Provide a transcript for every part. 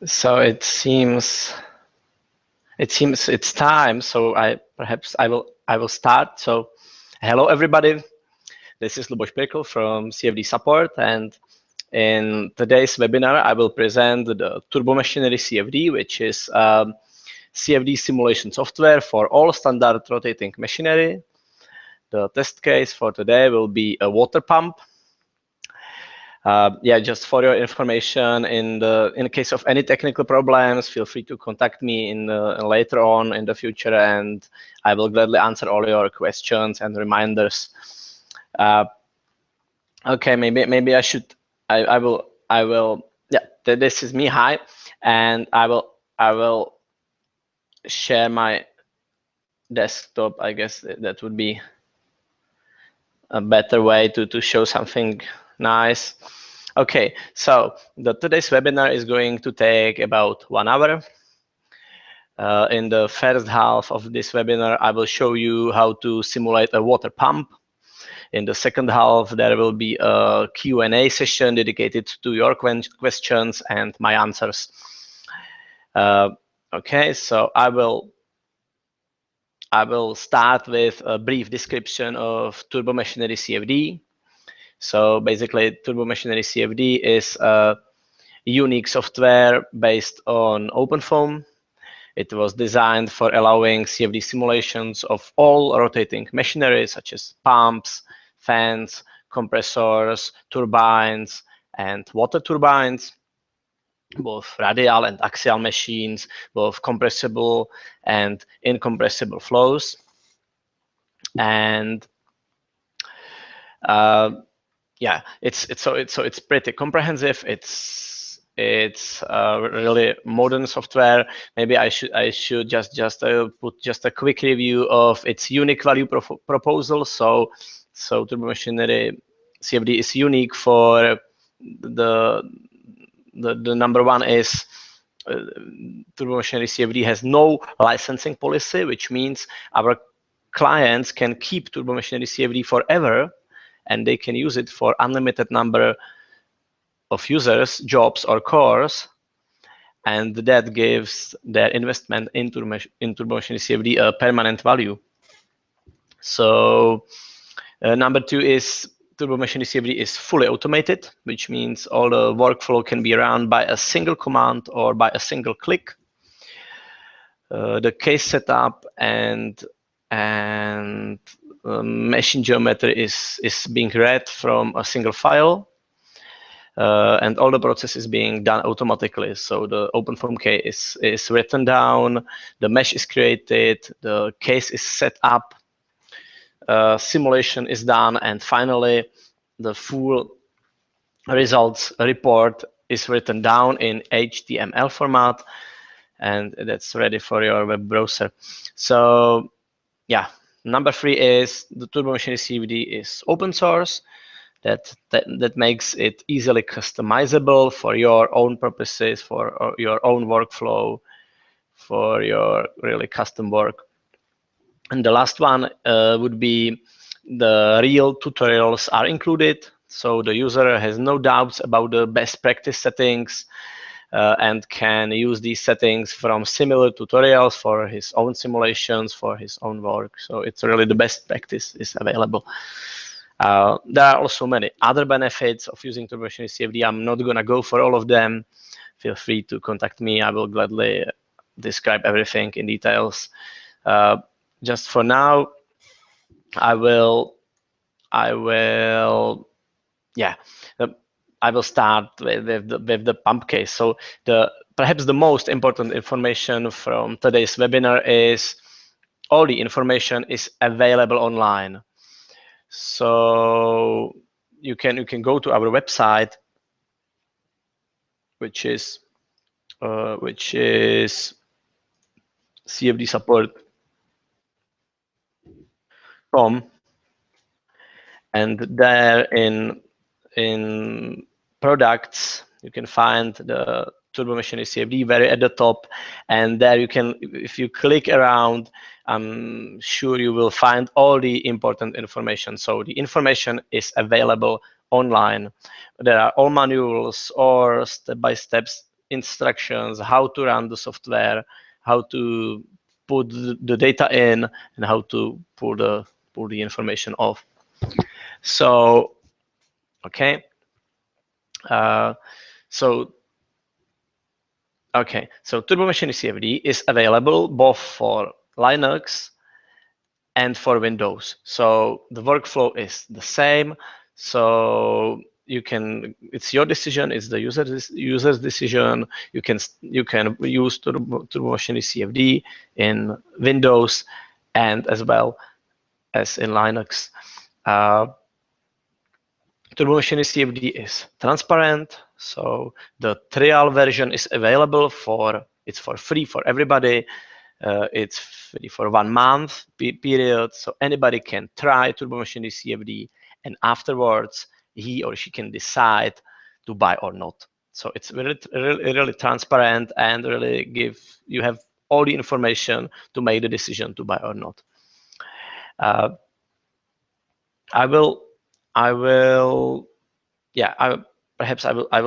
So it seems it's time. So perhaps I will start. So hello everybody. This is Luboš Pirkl from CFD Support, and in today's webinar I will present the Turbomachinery CFD, which is CFD simulation software for all standard rotating machinery. The test case for today will be a water pump. Yeah, just for your information, in the case of any technical problems, feel free to contact me later on in the future, and I will gladly answer all your questions and reminders. Okay, maybe I should. I will. Yeah, this is me. Hi, and I will share my desktop. I guess that would be a better way to show something nice. Okay, so today's webinar is going to take about 1 hour. In the first half of this webinar, I will show you how to simulate a water pump. In the second half, there will be a Q&A session dedicated to your questions and my answers. Okay, so I will start with a brief description of Turbomachinery CFD. So basically, Turbomachinery CFD is a unique software based on OpenFOAM. It was designed for allowing CFD simulations of all rotating machinery, such as pumps, fans, compressors, turbines, and water turbines, both radial and axial machines, both compressible and incompressible flows. And yeah, it's pretty comprehensive. It's really modern software. Maybe I should just put just a quick review of its unique value proposal. So Turbomachinery CFD is unique for the number one is Turbomachinery CFD has no licensing policy, which means our clients can keep Turbomachinery CFD forever, and they can use it for unlimited number of users, jobs, or cores, and that gives their investment in Turbomachinery CFD a permanent value. So number two is Turbomachinery CFD is fully automated, which means all the workflow can be run by a single command or by a single click. The case setup and machine geometry is being read from a single file, and all the process is being done automatically. So the OpenFOAM case is written down, the mesh is created, the case is set up, simulation is done, and finally the full results report is written down in HTML format, and that's ready for your web browser. So yeah, number three is the Turbomachinery CFD is open source. That makes it easily customizable for your own purposes, for your own workflow, for your really custom work. And the last one would be the real tutorials are included, so the user has no doubts about the best practice settings and can use these settings from similar tutorials for his own simulations, for his own work. So it's really the best practice is available. There are also many other benefits of using Turbomachinery CFD. I'm not going to go for all of them. Feel free to contact me. I will gladly describe everything in details. Just for now, I will start with the pump case. So perhaps the most important information from today's webinar is all the information is available online. So you can go to our website, which is cfdsupport.com, and there in products you can find the Turbomachinery CFD very at the top, and there you can, if you click around, I'm sure you will find all the important information. So the information is available online. There are all manuals or step-by-step instructions, how to run the software, how to put the data in, and how to pull the information off. So, okay. So Turbomachinery CFD is available both for Linux and for Windows. So the workflow is the same. So it's your decision, it's the user's decision. You can use Turbomachinery CFD in Windows and as well as in Linux. Turbomachinery CFD is transparent, so the trial version is available it's for free for everybody. It's free for 1 month period, so anybody can try Turbomachinery CFD, and afterwards he or she can decide to buy or not. So it's really transparent and really you have all the information to make the decision to buy or not. I will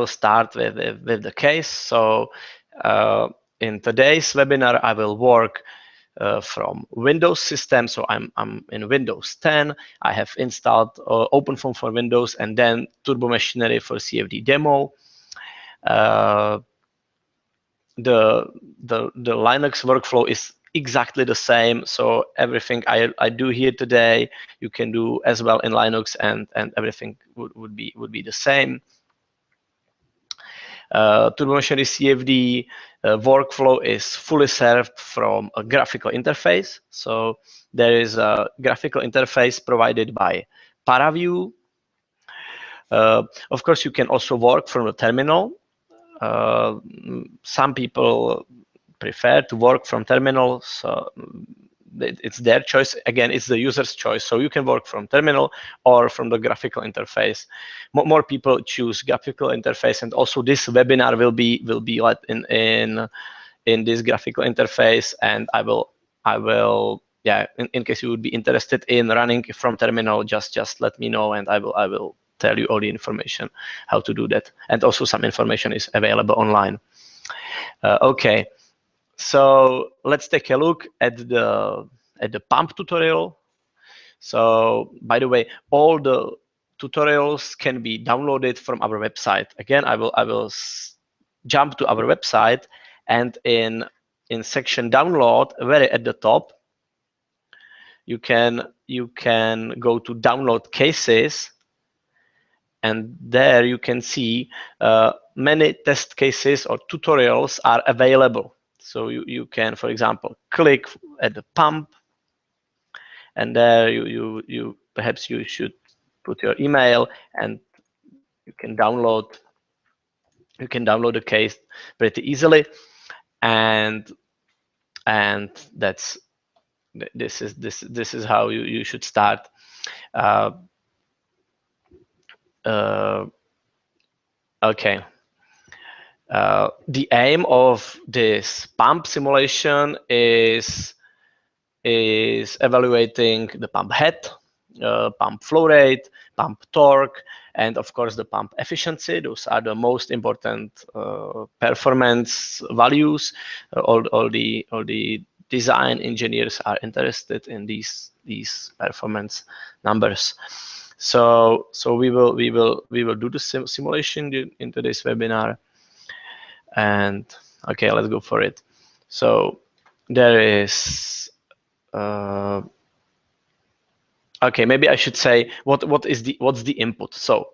start with the case. So in today's webinar, I will work from Windows system. So I'm in Windows 10. I have installed OpenFOAM for Windows and then Turbomachinery for CFD demo. The Linux workflow is exactly the same. So everything I do here today, you can do as well in Linux, and everything would be the same. Turbomachinery CFD workflow is fully served from a graphical interface. So there is a graphical interface provided by ParaView. Of course, you can also work from a terminal. Some people prefer to work from terminal, so it's their choice. Again, it's the user's choice. So you can work from terminal or from the graphical interface. More people choose graphical interface, and also this webinar will be in this graphical interface. And I will in case you would be interested in running from terminal, just let me know, and I will tell you all the information how to do that. And also some information is available online. Okay. So let's take a look at the pump tutorial. So by the way, all the tutorials can be downloaded from our website. Again, I will jump to our website, and in section download, very at the top, you can go to download cases, and there you can see many test cases or tutorials are available. So you can, for example, click at the pump, and there you perhaps you should put your email, and you can download the case pretty easily, and this is how you should start. Okay. The aim of this pump simulation is evaluating the pump head, pump flow rate, pump torque, and of course the pump efficiency. Those are the most important performance values. All the design engineers are interested in these performance numbers. So we will do the simulation in today's webinar. And okay, let's go for it. So there is okay, maybe I should say what's the input. So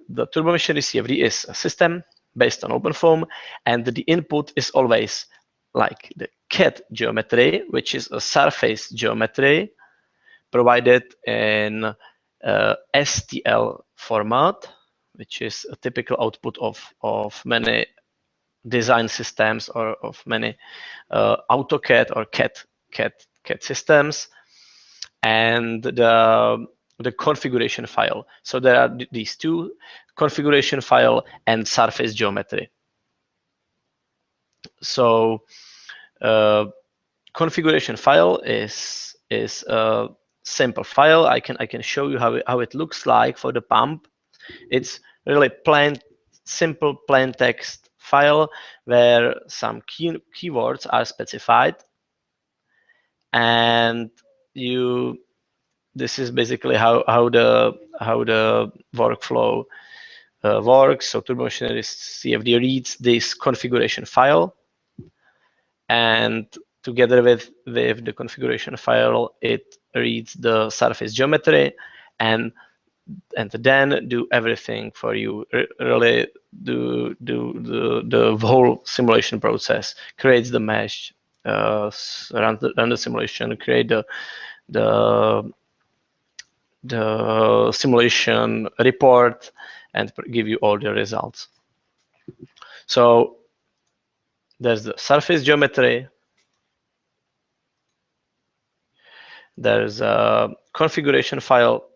the Turbomachinery CFD is a system based on OpenFOAM, and the input is always like the CAD geometry, which is a surface geometry provided in STL format, which is a typical output of many design systems or of many AutoCAD or CAD systems, and the configuration file. So there are these two: configuration file and surface geometry. So configuration file is a simple file. I can show you how it looks like for the pump. It's really simple plain text file where some keywords are specified, and this is basically how the workflow works. So Turbomachinery CFD reads this configuration file, and together with the configuration file, it reads the surface geometry and then do everything for you. Really do the whole simulation process. Creates the mesh, run the simulation, create the simulation report, and give you all the results. So there's the surface geometry. There's a configuration file,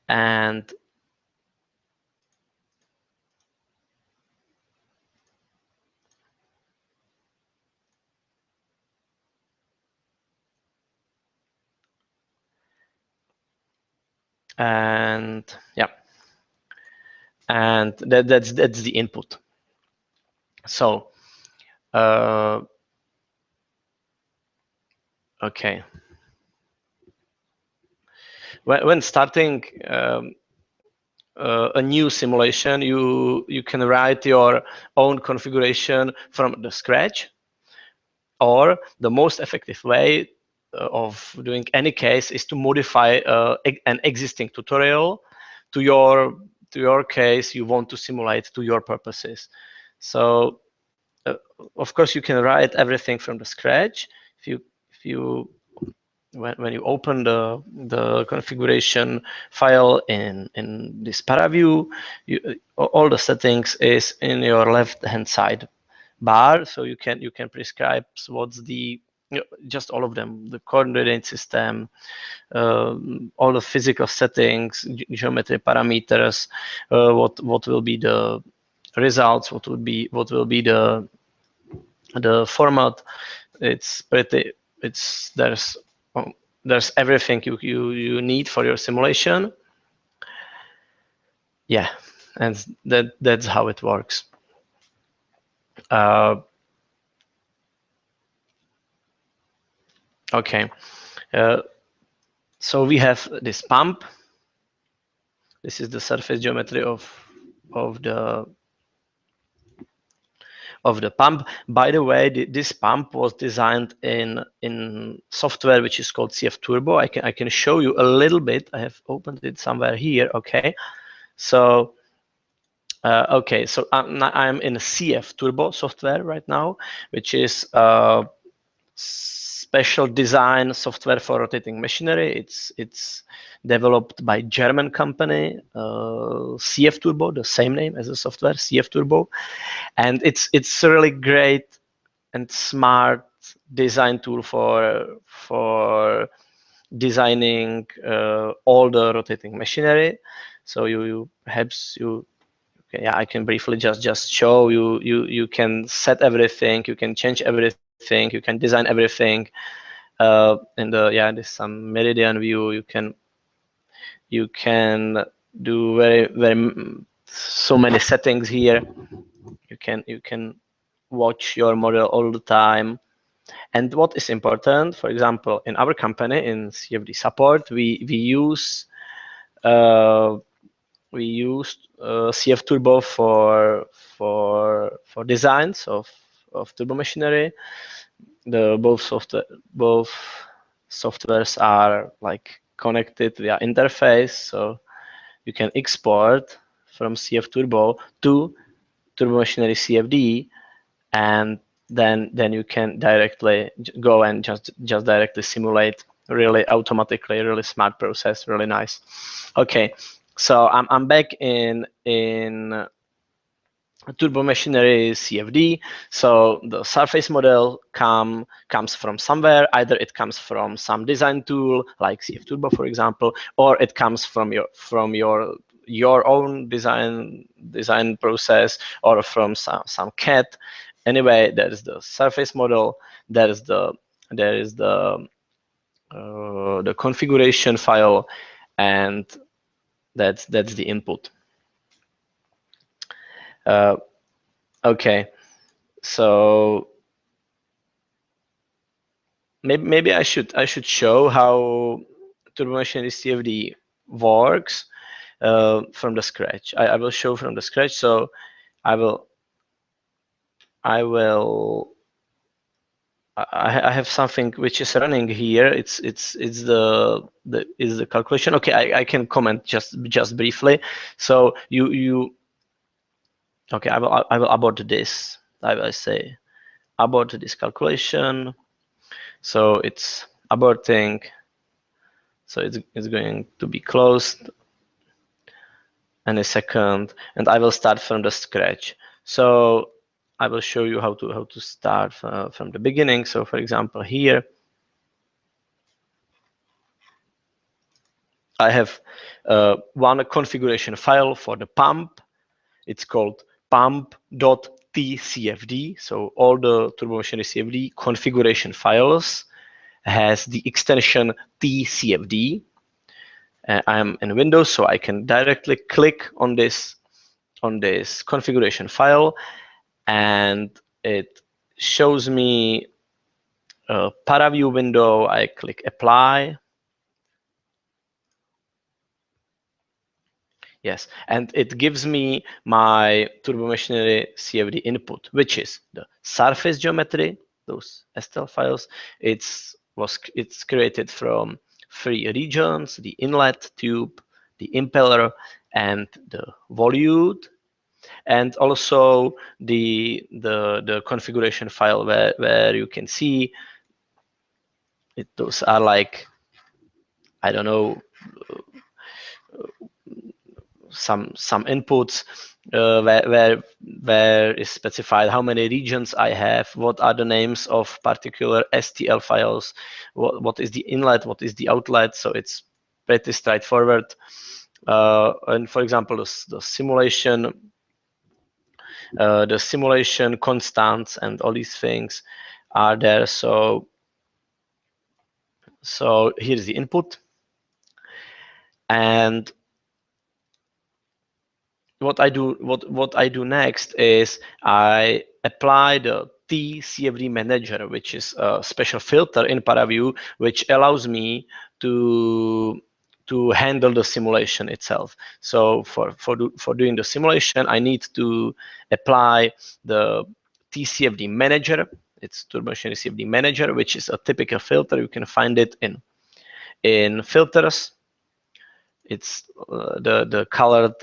and yeah, and that's the input. So okay, when starting a new simulation, you can write your own configuration from the scratch, or the most effective way of doing any case is to modify an existing tutorial to your case you want to simulate to your purposes. So of course you can write everything from the scratch. If you when you open the configuration file in this paraview, all the settings is in your left hand side bar, so you can prescribe what's the just all of them, the coordinate system, all the physical settings, geometry parameters, what will be the results, what will be the format. It's pretty. There's everything you need for your simulation. Yeah, and that's how it works. Okay, so we have this pump. This is the surface geometry of the pump. By the way, this pump was designed in software which is called CF Turbo. I can show you a little bit. I have opened it somewhere here. Okay, so okay, so I'm in CF Turbo software right now, which is special design software for rotating machinery. It's developed by German company, CF Turbo, the same name as the software, CF Turbo, and it's a really great and smart design tool for designing all the rotating machinery. So perhaps okay, yeah, I can briefly just show you. You can set everything, you can change everything, you can design everything. There's some meridian view. You can do so many settings here. You can watch your model all the time. And what is important, for example, in our company in CFD support, we use CF Turbo for designs of turbo machinery. Both softwares are like connected via interface, so you can export from CF Turbo to Turbomachinery CFD, and then you can directly go and just directly simulate really automatically. Really smart process, really nice. Okay, so I'm back in Turbomachinery CFD. So the surface model comes from somewhere. Either it comes from some design tool like CF Turbo, for example, or it comes from your own design process, or from some CAD. Anyway, there is the surface model. There is the configuration file, and that's the input. Okay, so maybe I should show how Turbomachinery CFD works from the scratch. I will show from the scratch. So I will I have something which is running here. It's the calculation. Okay, I can comment just briefly. So you okay, I will abort this. I will say abort this calculation. So it's aborting. So it's going to be closed in a second, and I will start from the scratch. So I will show you how to start from the beginning. So for example, here I have one configuration file for the pump. It's called pump.tcfd. So all the Turbomachinery CFD configuration files has the extension tcfd. I'm in Windows, so I can directly click on this configuration file, and it shows me a paraview window. I click apply. Yes, and it gives me my Turbomachinery CFD input, which is the surface geometry, those STL files. It's created from 3 regions: the inlet, tube, the impeller, and the volute, and also the configuration file where you can see it. Those are like, I don't know, some inputs where is specified how many regions I have, what are the names of particular STL files, what is the inlet, what is the outlet. So it's pretty straightforward. And for example, the simulation constants and all these things are there. So here's the input, and what I do next is I apply the TCFD manager, which is a special filter in ParaView, which allows me to handle the simulation itself. So for doing the simulation, I need to apply the TCFD manager. It's Turbomachinery CFD manager, which is a typical filter. You can find it in filters. It's the colored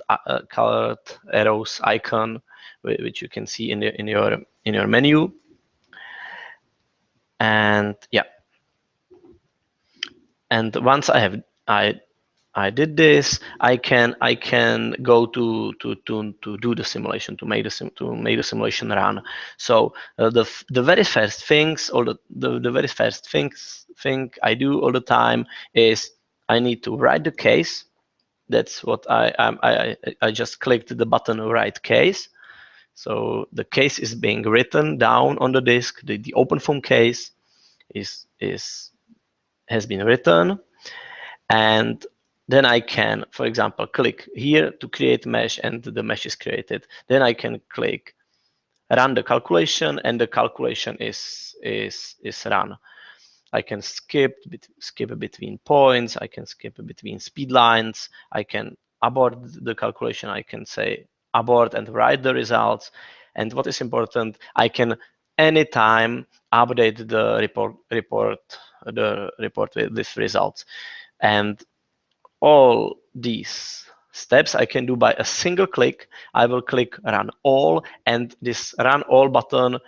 arrows icon, which you can see in your menu. And yeah, and once I did this, I can go to do the simulation, to make the simulation run. So the very first things, or the very first thing I do all the time is I need to write the case. That's what I just clicked the button write case. So the case is being written down on the disk. The OpenFOAM case has been written, and then I can, for example, click here to create mesh, and the mesh is created. Then I can click run the calculation, and the calculation is run. I can skip between points. I can skip between speed lines. I can abort the calculation. I can say abort and write the results. And what is important, I can anytime update the report with results. And all these steps I can do by a single click. I will click run all, and this run all button,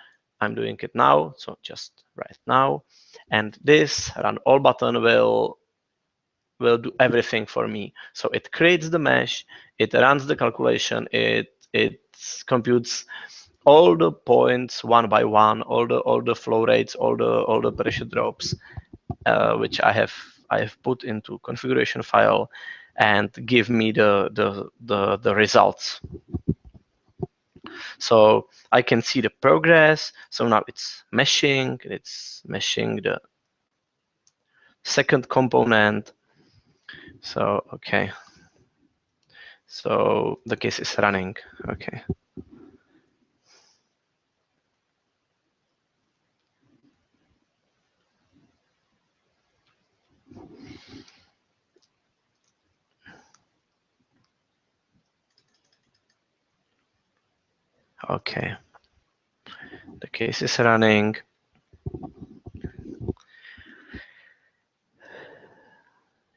I'm doing it now, so just right now. And this run all button will do everything for me. So it creates the mesh, it runs the calculation, it computes all the points one by one, all the flow rates, all the pressure drops, which I have put into configuration file, and give me the results. So I can see the progress. So now it's meshing the second component. So okay, so the case is running. Okay, Okay, the case is running.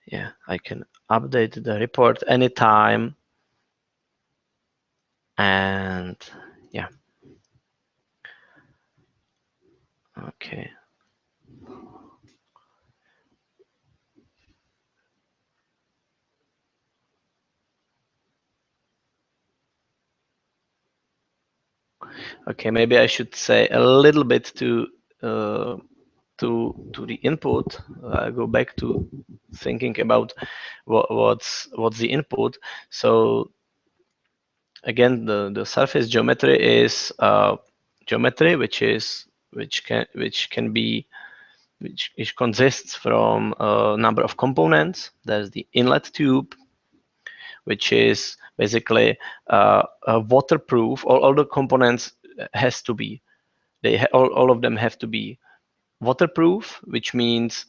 Yeah, I can update the report anytime. And yeah, okay. Okay, maybe I should say a little bit uh, to the input. Go back to thinking about what's the input. So again, the surface geometry is geometry which can be which consists from a number of components. There's the inlet tube, which is basically waterproof. All the components has to be all of them have to be waterproof, which means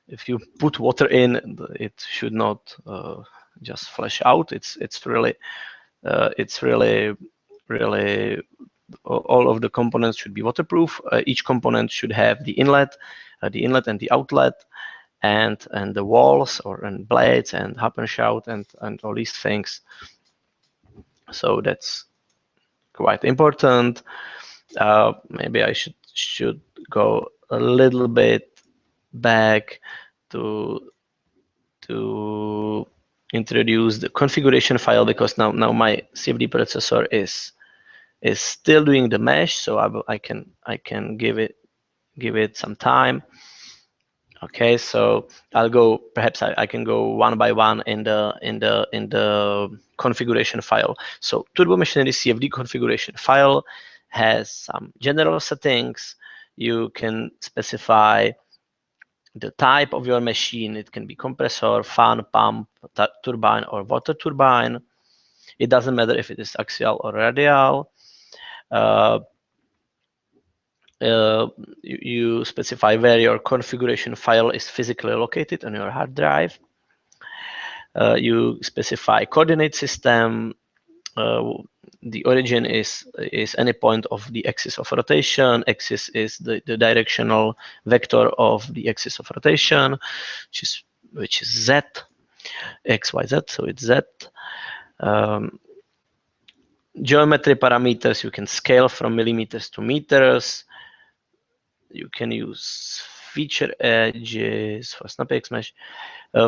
if you put water in, it should not just flash out. It's really all of the components should be waterproof. Each component should have the inlet and the outlet, and the walls and blades and Happenshout and all these things. So that's quite important. Maybe I should go a little bit back to introduce the configuration file, because now my CFD processor is still doing the mesh, so I can give it some time. Okay, so I'll go. Perhaps I can go one by one in the configuration file. So Turbomachinery CFD configuration file has some general settings. You can specify the type of your machine. It can be compressor, fan, pump, turbine, or water turbine. It doesn't matter if it is axial or radial. You specify where your configuration file is physically located on your hard drive. You specify coordinate system. The origin is any point of the axis of rotation. Axis is the directional vector of the axis of rotation, which is z, x, y, z. So it's z. Geometry parameters, you can scale from millimeters to meters. You can use feature edges for SnapX Mesh.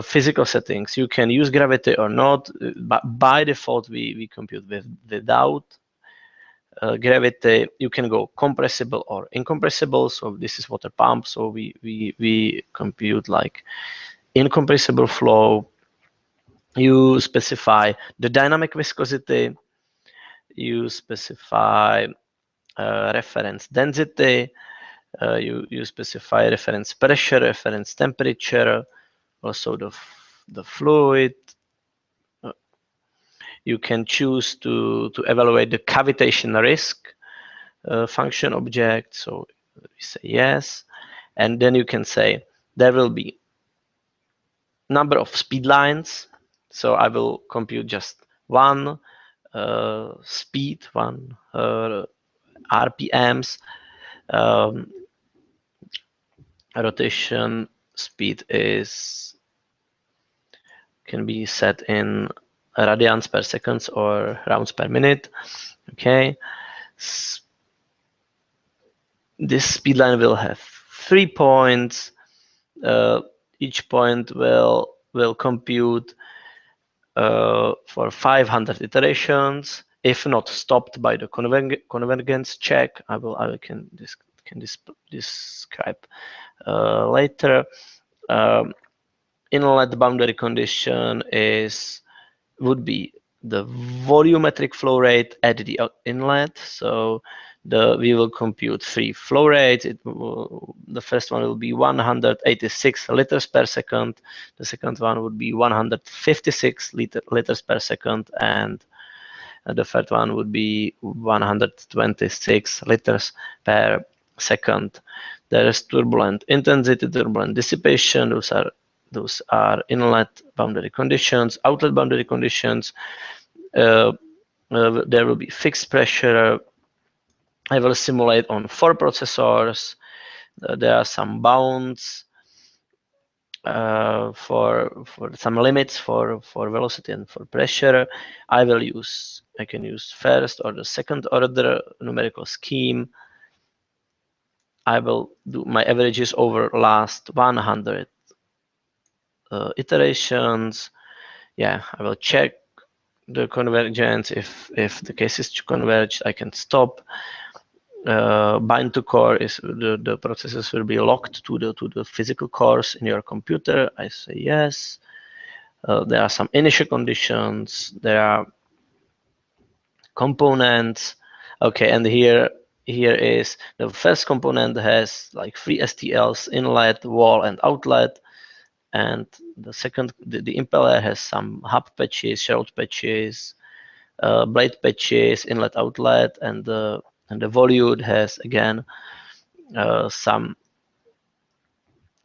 Physical settings, you can use gravity or not, but by default we compute without gravity. You can go compressible or incompressible. So this is water pump, so we compute like incompressible flow. You specify the dynamic viscosity. You specify reference density. You specify reference pressure, reference temperature, also the fluid. You can choose to evaluate the cavitation risk function object. So we say yes, and then you can say there will be number of speed lines. So I will compute just one speed, one RPMs. Rotation speed can be set in radians per second or rounds per minute. Okay, this speed line will have 3 points. Each point will compute for 500 iterations. If not stopped by the convergence check, I can describe later. Inlet boundary condition would be the volumetric flow rate at the inlet. So we will compute 3 flow rates. The first one will be 186 liters per second. The second one would be 156 liters per second, and the third one would be 126 liters per second. There is turbulent intensity, turbulent dissipation. Those are inlet boundary conditions. Outlet boundary conditions. There will be fixed pressure, I will simulate on 4 processors. There are some bounds for some limits for velocity and for pressure. I can use first or the second order numerical scheme. I will do my averages over last 100 iterations. Yeah, I will check the convergence. If the case is converged, I can stop. Bind to core is the processes will be locked to the physical cores in your computer. I say yes. There are some initial conditions. There are components. Okay, and here is the first component has like 3 STLs, inlet, wall, and outlet. And the second, the impeller has some hub patches, shaft patches, blade patches, inlet, outlet, and the volute has again some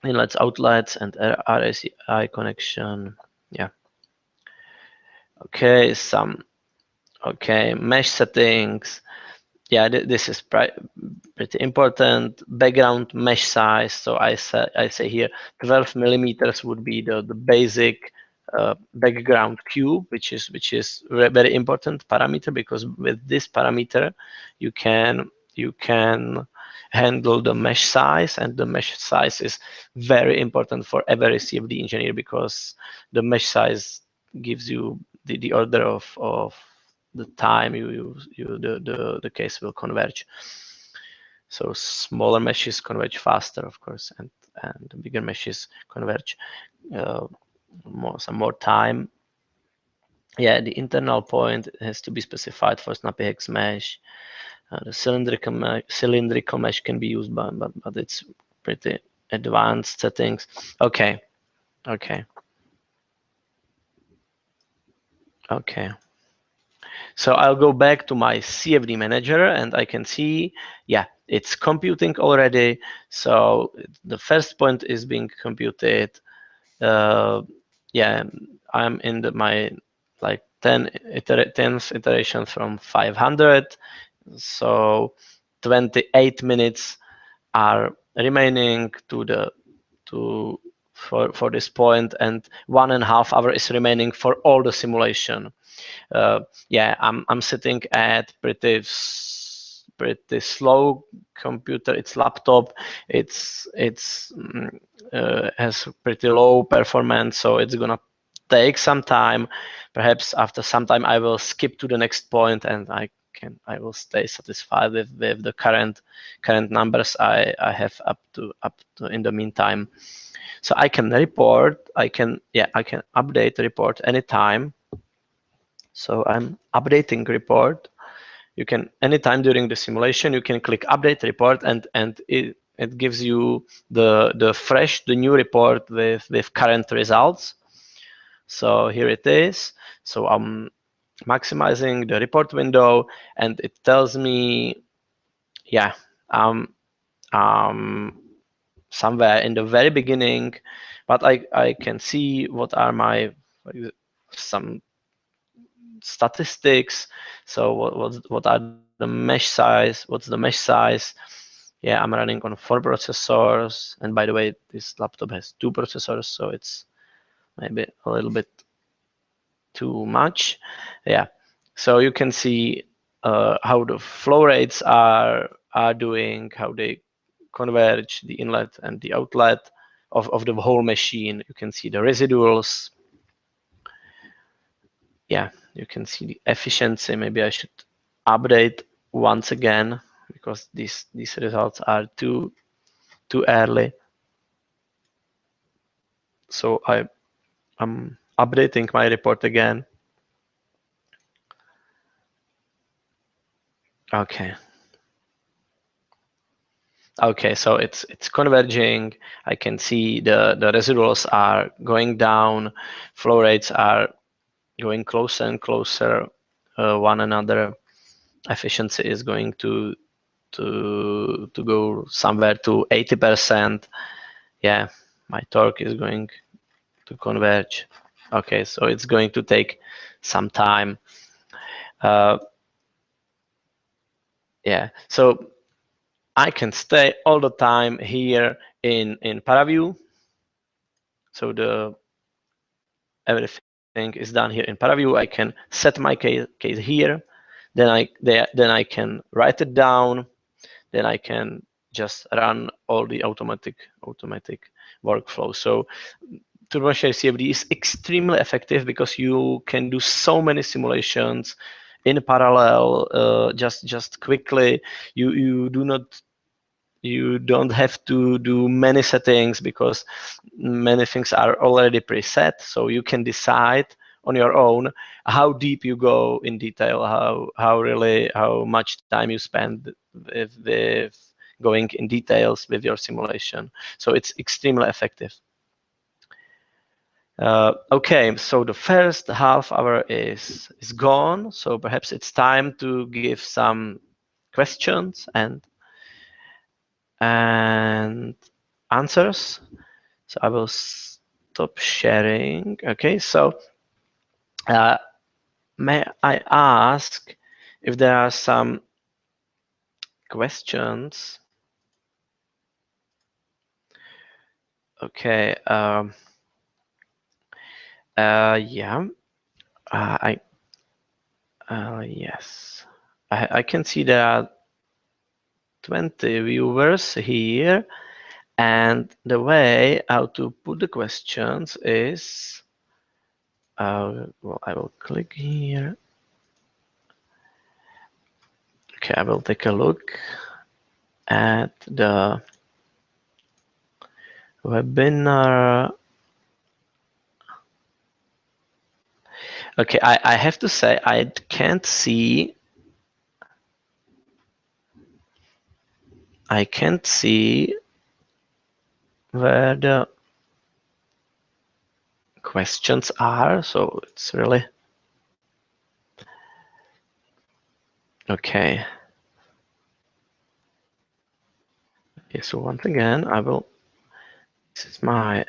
inlets, outlets, and RSI connection. Yeah. Okay, mesh settings. Yeah, this is pretty important. Background mesh size. So I say here 12 millimeters would be the basic background cube, which is very important parameter, because with this parameter you can handle the mesh size, and the mesh size is very important for every CFD engineer, because the mesh size gives you the order of the time the case will converge. So smaller meshes converge faster, of course, and bigger meshes converge some more time. Yeah, the internal point has to be specified for snappy hex mesh. The cylindrical mesh can be used, but it's pretty advanced settings. Okay. So I'll go back to my CFD manager, and I can see, yeah, it's computing already. So the first point is being computed. Yeah, I'm in my like 10th iteration from 500. So 28 minutes are remaining for this point, and 1.5 hours is remaining for all the simulation. Yeah, I'm sitting at pretty slow computer. It's laptop. It's has pretty low performance, so it's gonna take some time. Perhaps after some time I will skip to the next point, and I will stay satisfied with the current numbers I have up to in the meantime. So I can report. I can update the report anytime. So I'm updating report. You can anytime during the simulation you can click update report, and it gives you the new report with current results. So here it is. So I'm maximizing the report window, and it tells me, yeah, somewhere in the very beginning, but I can see what are my some statistics. So what are the mesh size? What's the mesh size? Yeah, I'm running on 4 processors, and by the way, this laptop has 2 processors, so it's maybe a little bit too much. Yeah, so you can see how the flow rates are doing, how they converge the inlet and the outlet of the whole machine. You can see the residuals. Yeah, you can see the efficiency. Maybe I should update once again, because these results are too early. So I'm updating my report again. Okay. Okay, so it's converging. I can see the residuals are going down. Flow rates are going closer and closer one another. Efficiency is going to go somewhere to 80%. Yeah, my torque is going to converge. Okay, so it's going to take some time. Yeah, so I can stay all the time here in ParaView. So everything is done here in ParaView. I can set my case here. Then I can write it down. Then I can just run all the automatic workflow. So Turbomachinery CFD is extremely effective because you can do so many simulations in parallel, just quickly. You don't have to do many settings because many things are already preset. So you can decide on your own how deep you go in detail, how much time you spend with going in details with your simulation. So it's extremely effective. Okay, so the first half hour is gone. So perhaps it's time to give some questions and answers. So I will stop sharing. Okay, so may I ask if there are some questions? Okay. Yeah. Yes. I can see there are 20 viewers here, and the way how to put the questions is, well, I will click here. Okay, I will take a look at the webinar. Okay, I have to say I can't see where the questions are, so it's really okay. Okay, so once again, this is my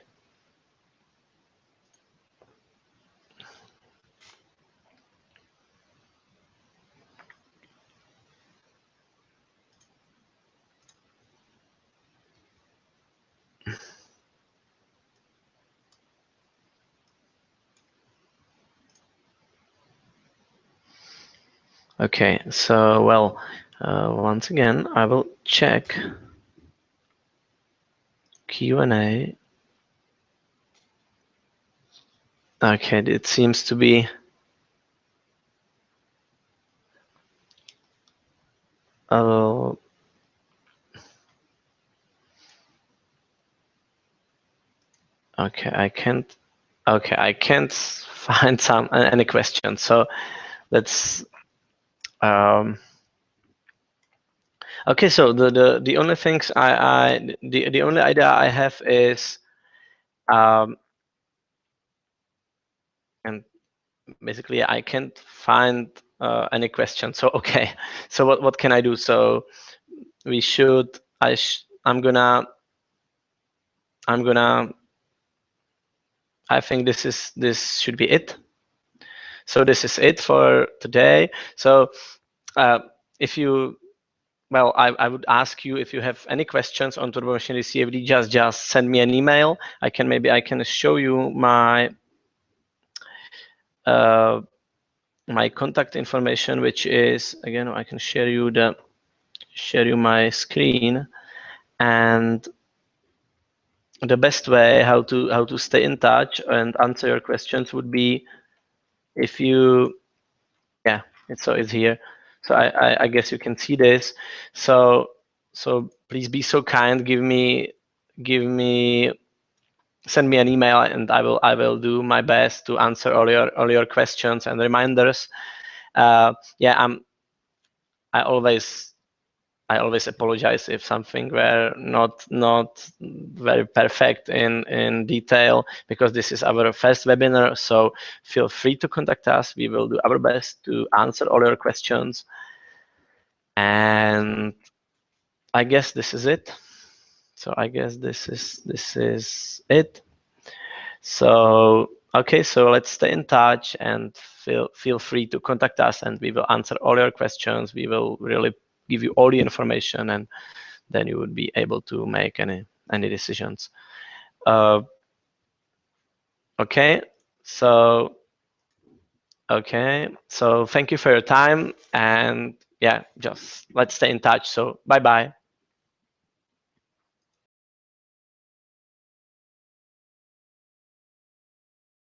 okay, so well, once again, I will check Q&A. Okay, it seems to be okay, I can't find any questions. So let's okay, so the only things the only idea I have is and basically I can't find any questions. So okay, so what can I do? So we should I'm gonna I think this should be it. So this is it for today. So if you well, I would ask you if you have any questions on Turbomachinery CFD, just send me an email. I can show you my my contact information, which is, again, I can share you my screen, and the best way how to stay in touch and answer your questions would be if you it's here. So I guess you can see this. So please be so kind, send me an email, and I will do my best to answer all your questions and reminders. Yeah, I always apologize if something were not very perfect in detail, because this is our first webinar. So feel free to contact us. We will do our best to answer all your questions. And I guess this is it. So I guess this is it. So okay, so let's stay in touch and feel free to contact us, and we will answer all your questions. We will really give you all the information, and then you would be able to make any decisions. Okay, so thank you for your time, and yeah, just let's stay in touch. So bye bye.